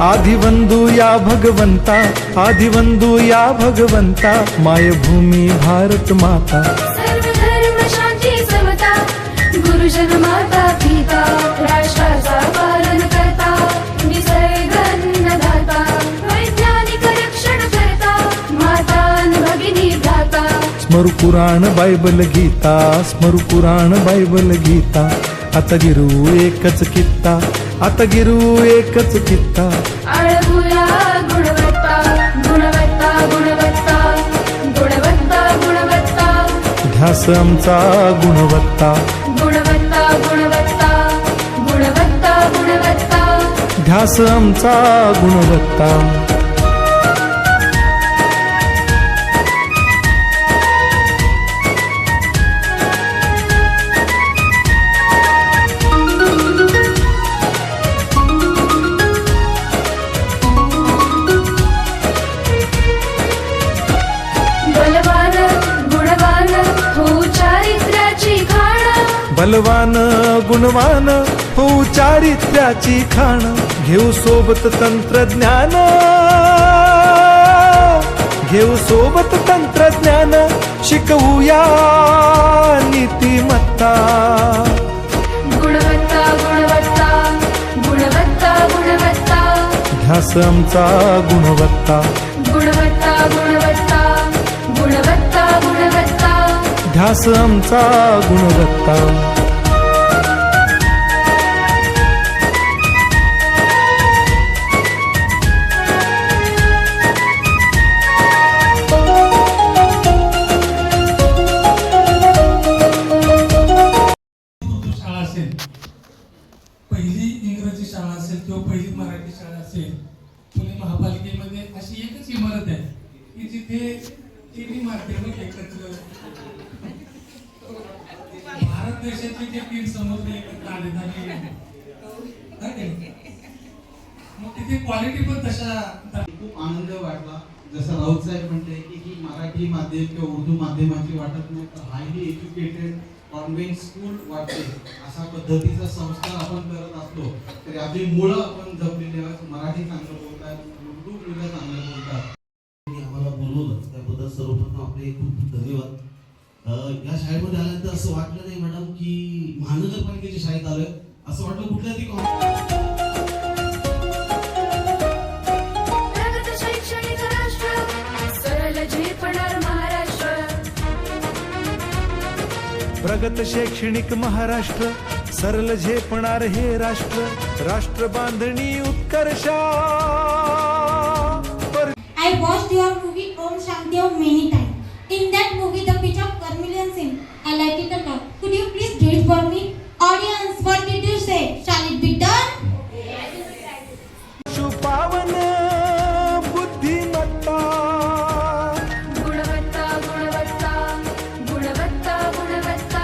आदिवंदू या भगवंता, आदिवंदू या भगवंता, मायभूमी भारत माता, सर्व धर्म शांती समता, गुरुजन माता पिता, राष्ट्राचा पालन करता, निसर्ग अन्नदाता, वैज्ञानिक रक्षण करता, माता भगिनी भ्राता. स्मरू पुराण बायबल गीता, स्मरू पुराण बायबल गीता, आता गिरू एकच कित्ता, आता गिरू एकच कित्ता. आळगुया गुणवत्ता, गुणवत्ता, गुणवत्ता, गुणवत्ता, गुणवत्ता, ध्यास आमचा गुणवत्ता, गुणवत्ता, गुणवत्ता, गुणवत्ता, गुणवत्ता. ध्यास आमचा गुणवत्ता. बलवान गुणवान हो चारित्र्याची खाण, बलवान गुणवान हो चारित्र्याची खाण, घेऊ सोबत तंत्रज्ञान, घेऊ सोबत तंत्रज्ञान, शिकवूया नीतिमत्ता. गुणवत्ता, गुणवत्ता, गुणवत्ता, गुणवत्ता, ध्यास आमचा गुणवत्ता, गुणवत्ता, गुणवत्ता, गुणवत्ता, गुणवत्ता. ध्यास आमचा गुणवत्ता. शाळा असेल, पहिली इंग्रजी शाळा असेल किंवा पहिली मराठी शाळा असेल, पुणे महापालिकेमध्ये अशी एकच इमारत आहे की जिथे तिन्ही माध्यमिक एकत्र, भारत देशाचे जे 3 समुद्र एकत्र आले मग तिथे क्वालिटी पण तशा. खूप आनंद वाटला. जसं राऊत साहेब म्हणते की ही मराठी माध्यम किंवा उर्दू माध्यमाची वाटत नाही, तर हायली एज्युकेटेड कॉन्व्हेंट स्कूल वाटते. अशा पद्धतीचा संस्कार आपण करत असलो तरी आपली मुलं आपण जपलेली आहेत. मराठी चांगलं बोलतात, उर्दू मुलं चांगलं बोलतात. आम्हाला बोलवलं त्याबद्दल सर्वप्रथम आपले खूप खूप धन्यवाद. या शाळेमध्ये आल्यानंतर असं वाटलं नाही मॅडम की महानगरपालिकेच्या शाळेत आलोय, असं वाटलं कुठल्या तरी प्रगत शैक्षणिक राष्ट्र, सरळ झेपणार महाराष्ट्र. प्रगत शैक्षणिक महाराष्ट्र, सरल झेपणार हे राष्ट्र, राष्ट्र बांधणी Utkarsha. I watched your movie Om Shanti Om many times. In that movie, the pitch of Carmelian scene, I liked it a lot. Could you please do it for me? Audience, what did you say? Shall it be done? शुपावन बुद्धिमत्ता, गुणवत्ता, गुणवत्ता, गुणवत्ता, गुणवत्ता,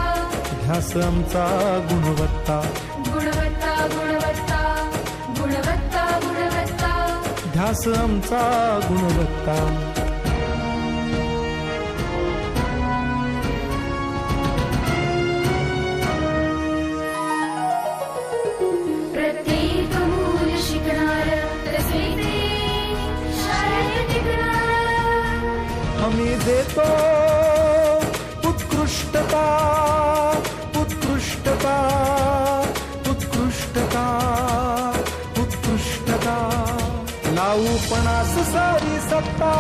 ध्यास आमचा गुणवत्ता, गुणवत्ता, गुणवत्ता, गुणवत्ता, गुणवत्ता. ध्यास आमचा गुणवत्ता. प्रत्येक मूल शिकणार, तसे ते शाळेत टिकणार. हमी देतो उत्कृष्टता, उत्कृष्टता, उत्कृष्टता, उत्कृष्टता. लावू पणास सारी सत्ता.